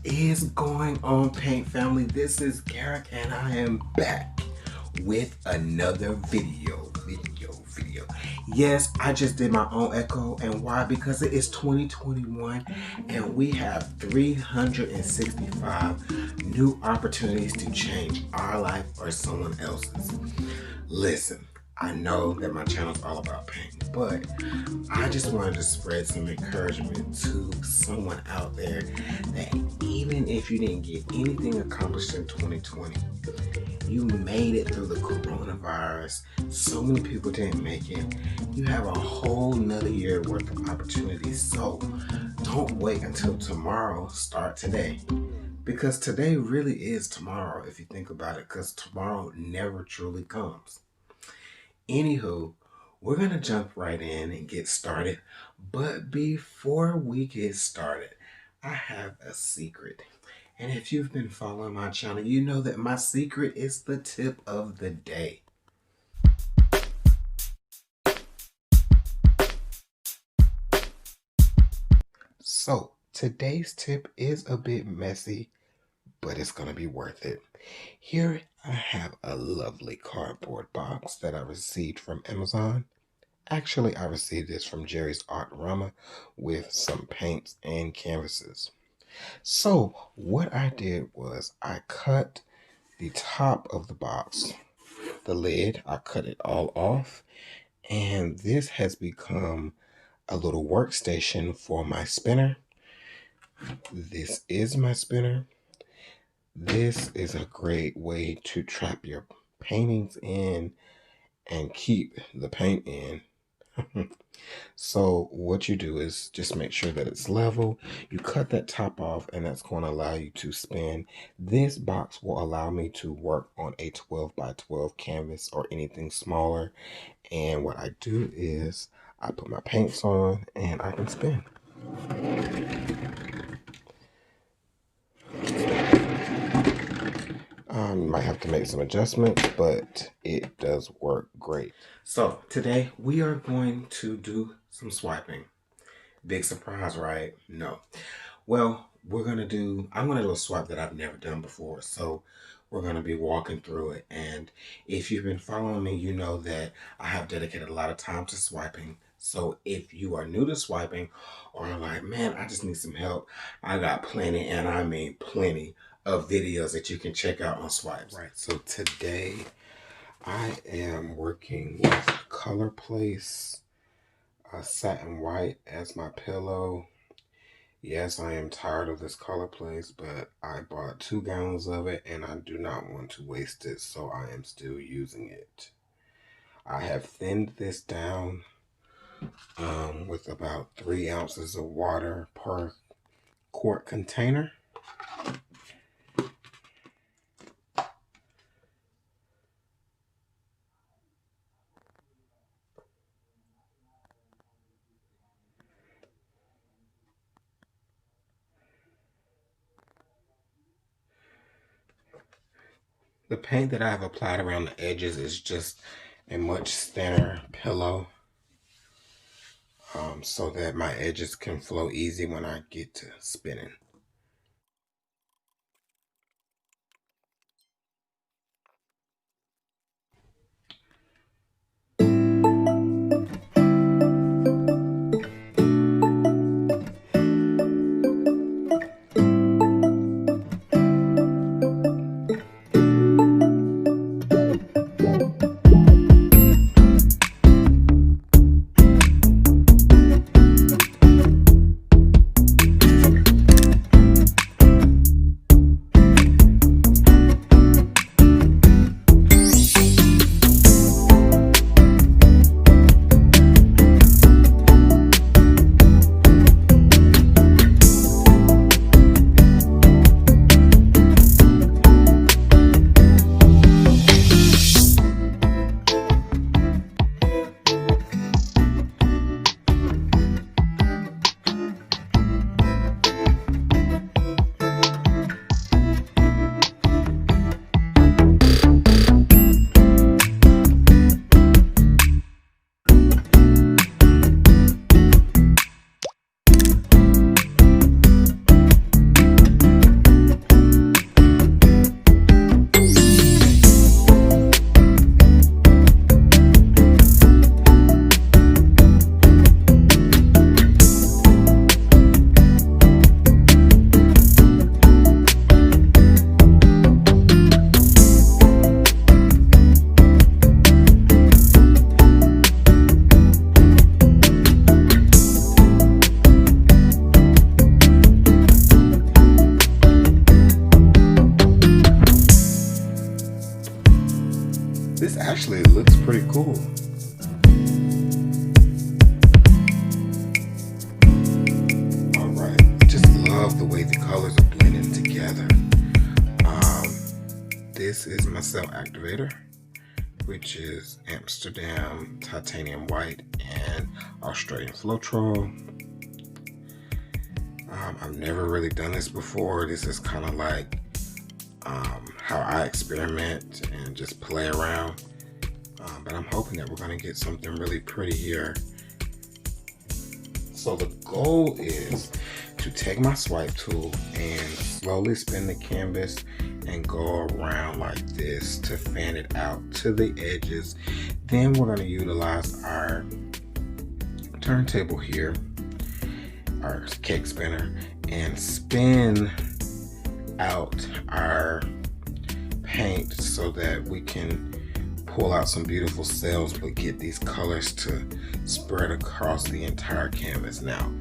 is going on, Paint Family? This is Garrick and I am back with another video. Yes, I just did my own echo, and why? Because it is 2021 and we have 365 new opportunities to change our life or someone else's. Listen, I know that my channel is all about paint, but I just wanted to spread some encouragement to someone out there that even if you didn't get anything accomplished in 2020, you made it through the coronavirus. So many people didn't make it. You have a whole nother year worth of opportunities. So don't wait until tomorrow. Start today. Because today really is tomorrow if you think about it, because tomorrow never truly comes. Anywho, we're going to jump right in and get started. But before we get started, I have a secret. And if you've been following my channel, you know that my secret is the tip of the day. So today's tip is a bit messy, but it's going to be worth it. Here I have a lovely cardboard box that I received from Amazon. Actually, I received this from Jerry's Artarama with some paints and canvases. So what I did was I cut the top of the box, the lid, I cut it all off, and this has become a little workstation for my spinner. This is my spinner. This is a great way to trap your paintings in and keep the paint in. So what you do is just make sure that it's level. You cut that top off, and that's going to allow you to spin. This box will allow me to work on a 12 by 12 canvas or anything smaller. And what I do is I put my paints on and I can spin. You might have to make some adjustments, but it does work great. So today we are going to do some swiping. Big surprise, right? No. Well, I'm going to do a swipe that I've never done before. So we're going to be walking through it. And if you've been following me, you know that I have dedicated a lot of time to swiping. So if you are new to swiping or like, man, I just need some help, I got plenty, and I mean plenty, of videos that you can check out on swipes. Right. So today I am working with Color Place Satin White as my pillow. Yes, I am tired of this Color Place, but I bought 2 gallons of it and I do not want to waste it, so I am still using it. I have thinned this down with about 3 ounces of water per quart container. The paint that I have applied around the edges is just a much thinner pillow so that my edges can flow easy when I get to spinning. This actually looks pretty cool. Alright, I just love the way the colors are blending together. This is my cell activator, which is Amsterdam Titanium White and Australian Floetrol. I've never really done this before. This is kind of like how I experiment and just play around. But I'm hoping that we're going to get something really pretty here. So the goal is to take my swipe tool and slowly spin the canvas and go around like this to fan it out to the edges. Then we're going to utilize our turntable here, our cake spinner, and spin out our paint so that we can pull out some beautiful cells but get these colors to spread across the entire canvas. Now,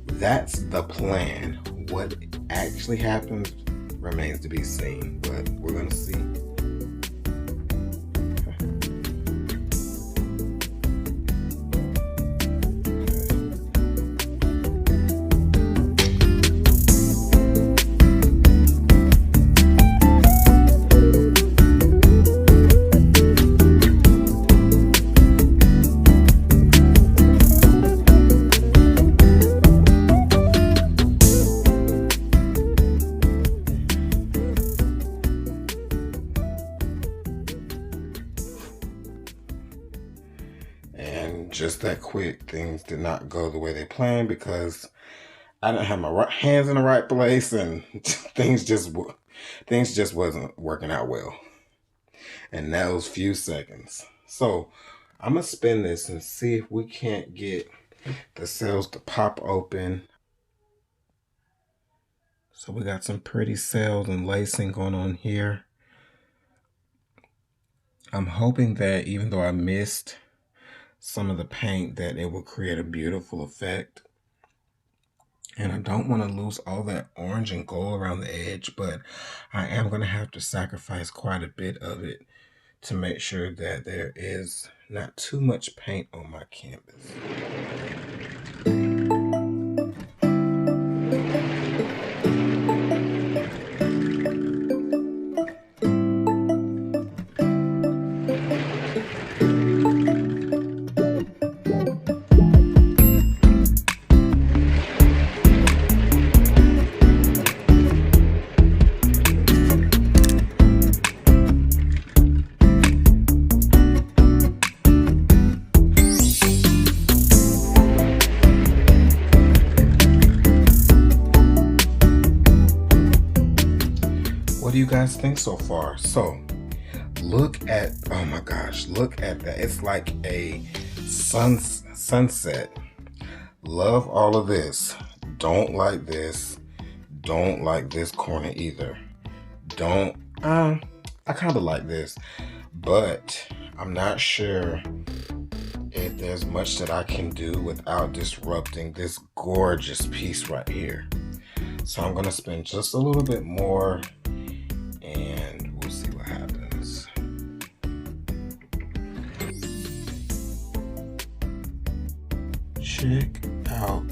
that's the plan. What actually happens remains to be seen, but we're gonna see. Just that quick, things did not go the way they planned because I didn't have my hands in the right place, and things just wasn't working out well in those few seconds. So I'm gonna spin this and see if we can't get the cells to pop open. So we got some pretty cells and lacing going on here. I'm hoping that even though I missed some of the paint, that it will create a beautiful effect. And I don't want to lose all that orange and gold around the edge, but I am going to have to sacrifice quite a bit of it to make sure that there is not too much paint on my canvas. What do you guys think so far? So look at, oh my gosh, look at that. It's like a sunset. Love all of this. Don't like this. Don't like this corner either. I kind of like this, but I'm not sure if there's much that I can do without disrupting this gorgeous piece right here. So I'm gonna spend just a little bit more and we'll see what happens. Check out,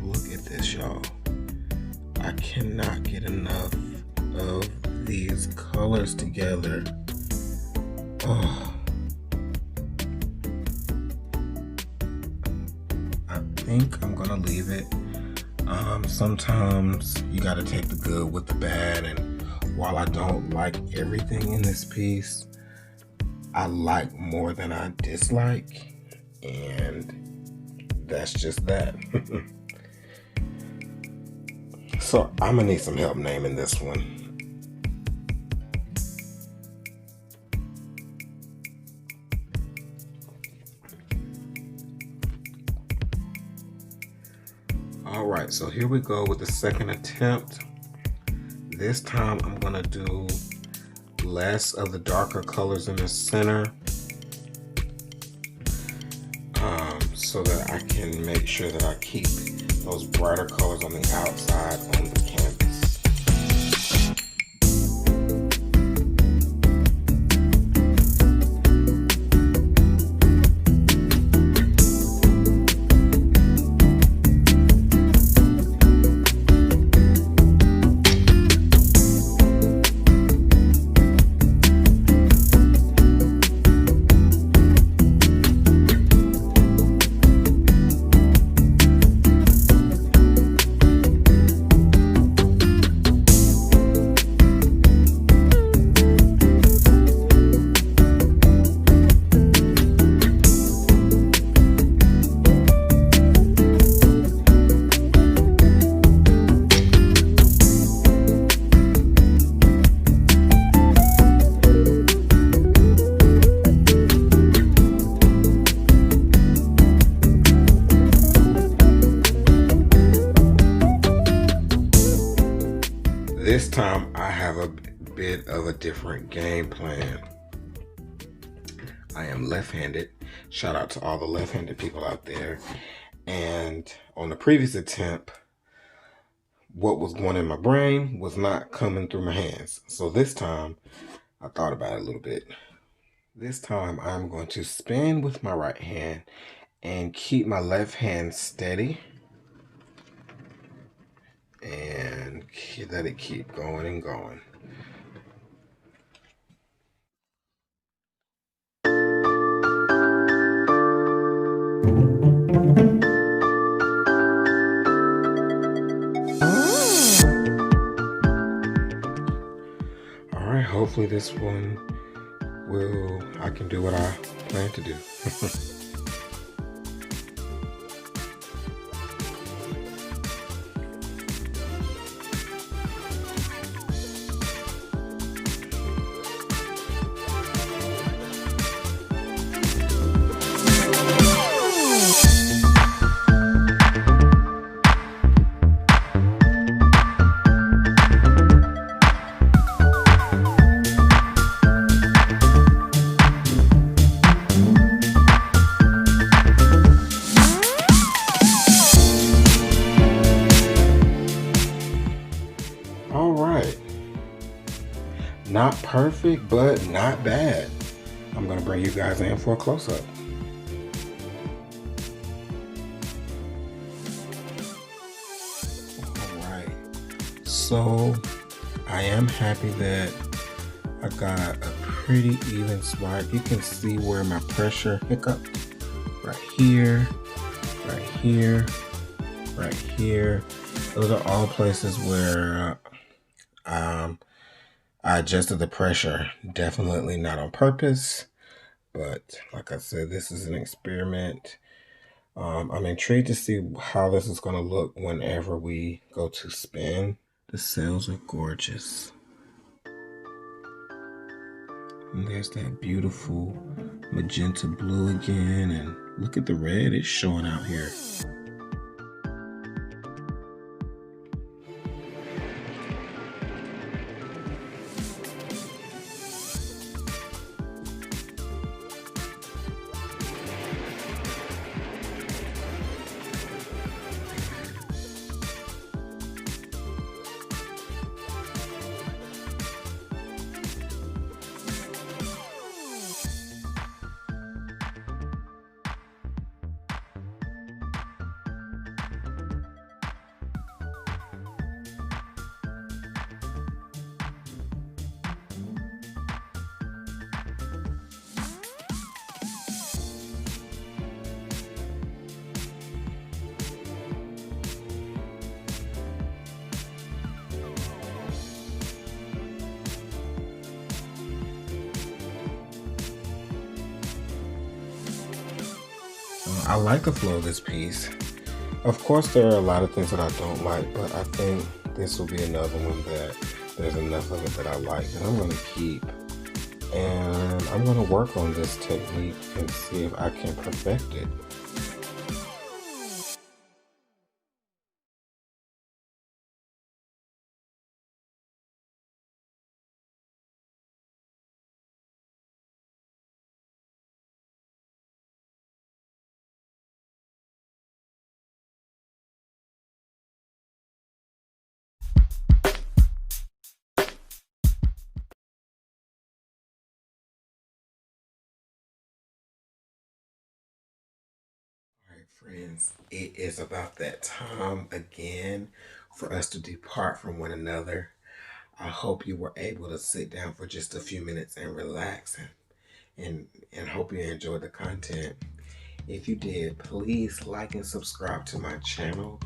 look at this, y'all. I cannot get enough of these colors together. Oh, I think I'm gonna leave it. Sometimes you gotta take the good with the bad, and while I don't like everything in this piece, I like more than I dislike, and that's just that. So I'm gonna need some help naming this one. Alright, so here we go with the second attempt. This time I'm gonna do less of the darker colors in the center, so that I can make sure that I keep those brighter colors on the outside on the canvas. time I have a bit of a different game plan. I am left-handed. Shout out to all the left-handed people out there. And on the previous attempt, what was going in my brain was not coming through my hands. So this time, I thought about it a little bit. This time, I'm going to spin with my right hand and keep my left hand steady. And let it keep going and going. All right, hopefully this one I can do what I plan to do. All right. Not perfect, but not bad. I'm gonna bring you guys in for a close-up. All right. So I am happy that I got a pretty even swipe. You can see where my pressure hiccuped. Right here, right here, right here. Those are all places where I adjusted the pressure. Definitely not on purpose, but like I said, this is an experiment. I'm intrigued to see how this is going to look whenever we go to spin. The cells are gorgeous. And there's that beautiful magenta blue again, and look at the red it's showing out here. I like the flow of this piece. Of course, there are a lot of things that I don't like, but I think this will be another one that there's enough of it that I like that I'm going to keep. And I'm going to work on this technique and see if I can perfect it. Friends, it is about that time again for us to depart from one another. I hope you were able to sit down for just a few minutes and relax and hope you enjoyed the content. If you did, please like and subscribe to my channel.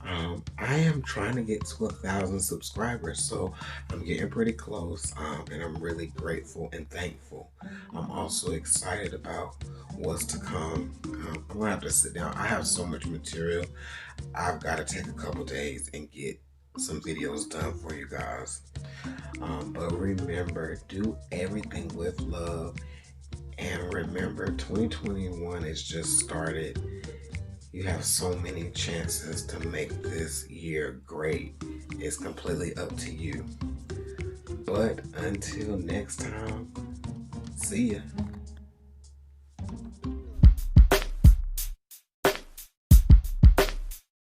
I am trying to get to 1,000 subscribers, so I'm getting pretty close, and I'm really grateful and thankful. I'm also excited about what's to come. I'm gonna have to sit down. I have so much material. I've got to take a couple days and get some videos done for you guys. But remember, do everything with love, and remember, 2021 has just started. You have so many chances to make this year great. It's completely up to you. But until next time, see ya.